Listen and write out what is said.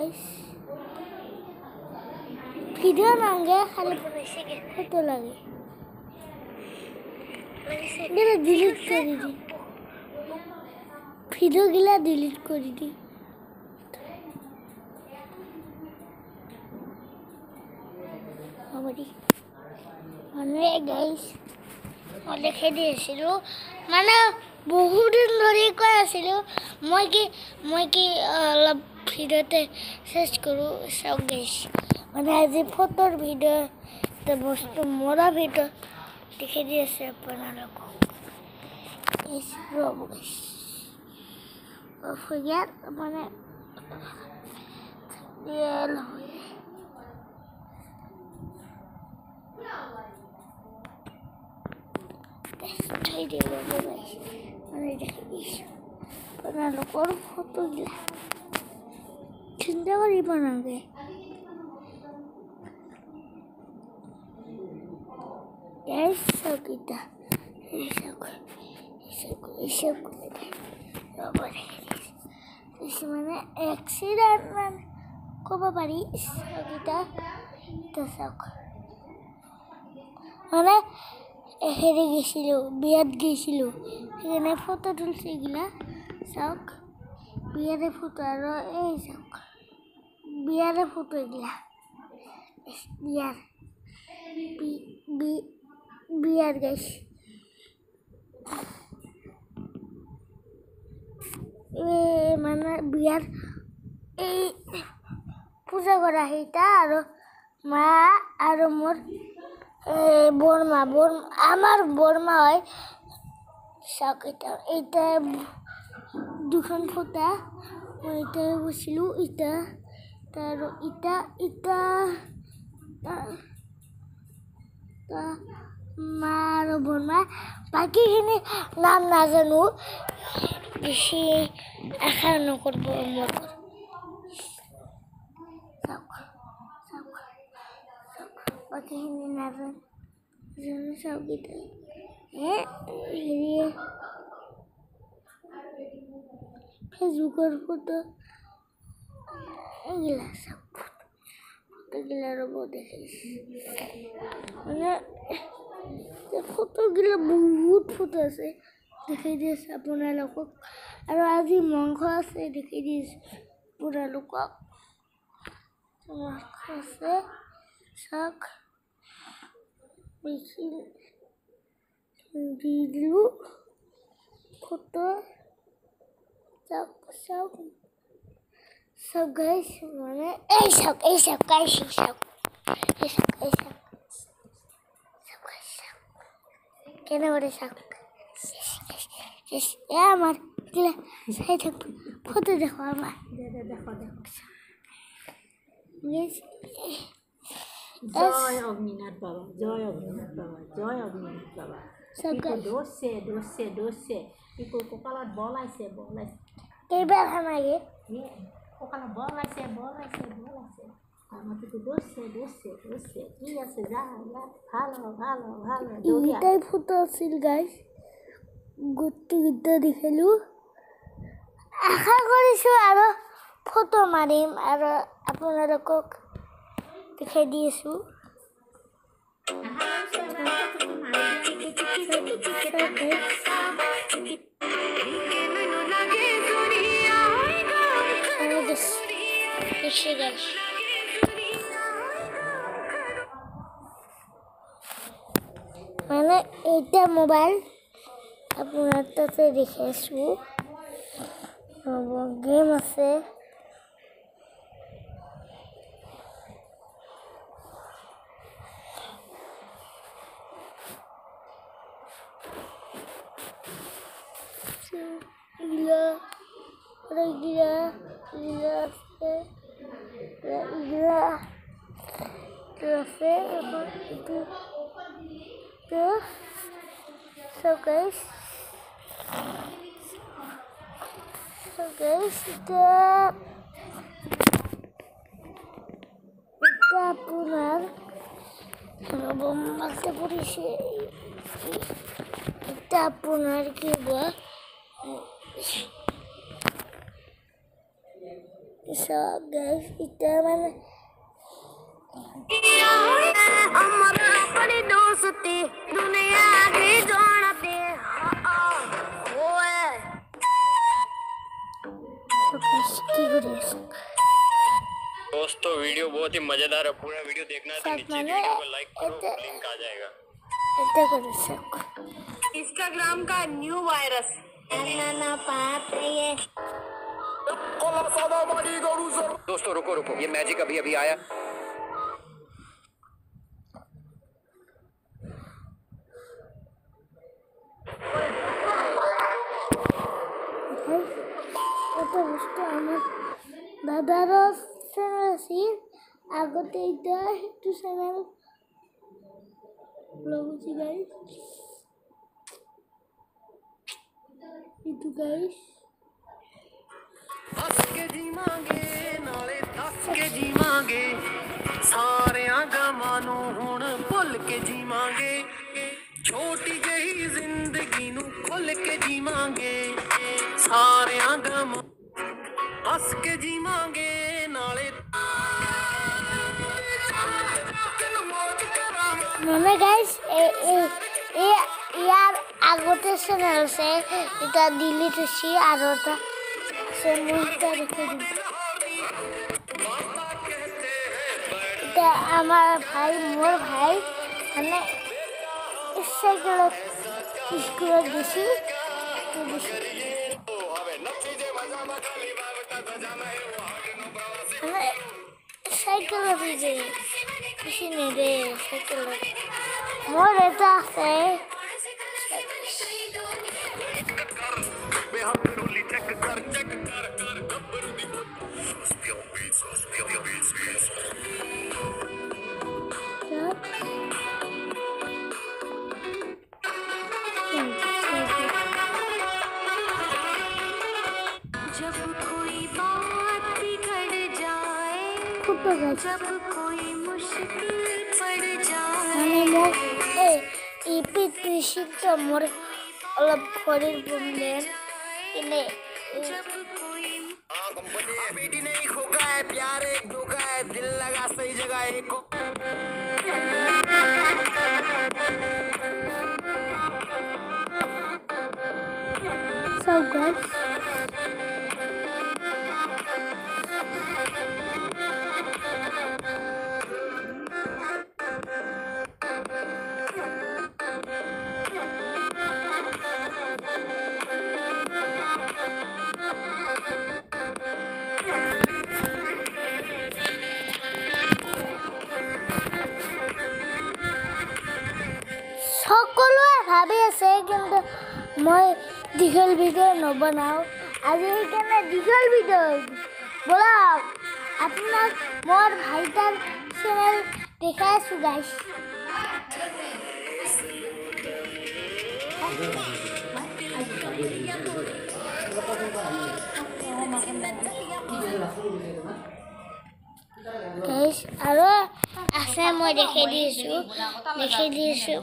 guys. Video nange khali photo lagi. Gila delete kori di. Video gila delete kori di. Abadi. Mane guys. Ole khedi asilu. Mana বহুত দিন ধৰি কৈ আছিলো মই কি অলপ ভিডিঅ'তে চেষ্টা কৰো চাওক গাইস মানে আজি ফটোৰ ভিডিঅ' এটা বস্তু মৰা ভিডিঅ' দেখাই দি আছে আপোনালোকক ইস ৰব গাইস ফয়াৰ মানে ৰিয়েল হয় Try to do it. Mana guys. Panalokor photo gila. Cinta kali panangge. Guys, so kita. Isok. Apa ni? Ismana accident man. Kau bapari so kita tasok. Mana হেৰি গেছিলো বিয়াত গেছিলো এনে ফটো তুলছে গিলা চাওক বিয়ারে ফটো আর এই চাওক বিয়ারে ফটো গিলা বিয়ার গাইস মানে বিয়ার এই পূজা করা সেইটা আর মা আর মোর বর্মা আমার বর্মা হয় এটা দুখন ফটা এটা বসিল এটা তার এটা মা আর বর্মা বাকিখিনি নাম নাজানো বেশি আশা নকরব মোর বাকিখিনি নাজানো সব kita ini Facebook foto gila foto gila robot মানে foto gila বহুত foto আছে দেখাই দিছে আপোনালোকক আৰু আজি মাংস আছে দেখাই দিছে আপোনালোকক মাংস আছে শাক Bikin video foto so guys mana guys kena udah yes ya amar gila saya tak foto dah amar yes Joy of Minat Baba, joy of Minat Baba, joy of Minat Baba. People doce. People kokalat bola se. Kebar hamage. Yeah, kokalat bola se. Ama people doce. Iya se ya. Halo. Itai photo asil guys. Gotti gita dekhelu. Akha korisu aro photo marim aro apunalokok দেখাই দিয়েছো মানে এটা mobile আপনার তাতে দেখাইছো game আছে So guys, এটা আপনার বলতে পড়েছে এটা আপনার কি So guys, এটা মানে আমার अपनी दोस्ती दुनिया की जानती ओए কি করে আছে दोस्तों वीडियो बहुत ही मजेदार है पूरा वीडियो देखना है तो नीचे वीडियो को लाइक करो लिंक आ जाएगा এটা করেছে इंस्टाग्राम का न्यू वायरस না পাতে ये दोस्तों रुको रुको ये मैजिक अभी अभी आया এটা বুঝতে আমার দাদারও চ্যানেল আছে আগতে এটা একটু চ্যানেল বুঝি গাইস itu guys हंस के जीवांगे नाले दस के जीवांगे सारियां गमां नू हुण भुल के जीवांगे छोटी जही जिंदगी नू खुल के जीवांगे सारियां गमां हंस के जीवांगे नाले মানে গাইস ইয়ার আগতে চ্যানেল আছে এটা ডিলিট হচ্ছে আর ওটা চ্যানেলটা রেখে দিই এটা আমার ভাই মোর ভাই মানে সাইকেল স্কুলে গেছি সাইকেল ভিজে বেশি নেই রে সাইকেল মোর এটা আছে जब कोई बात बिगड़ जाए जब कोई मुश्किल पड़ जाए মানে মোক ইপি কৃষিটা মোর অলপ শরীর বললেন এনে जब कोई बेटी नहीं खोका है प्यार एक धोखा है दिल लगा सही जगह एक को সব গাছ সকলোৱে ভাবি আছে কিন্তু মই দীঘল ভিডিঅ' নবনাওঁ আজি সেইকাৰণে দীঘল ভিডিঅ' বলক আপোনাক মোৰ ভাইটাৰ চেনেল দেখাই আছোঁ গাইছ গাইছ আৰু আছে মই দেখাই দিছোঁ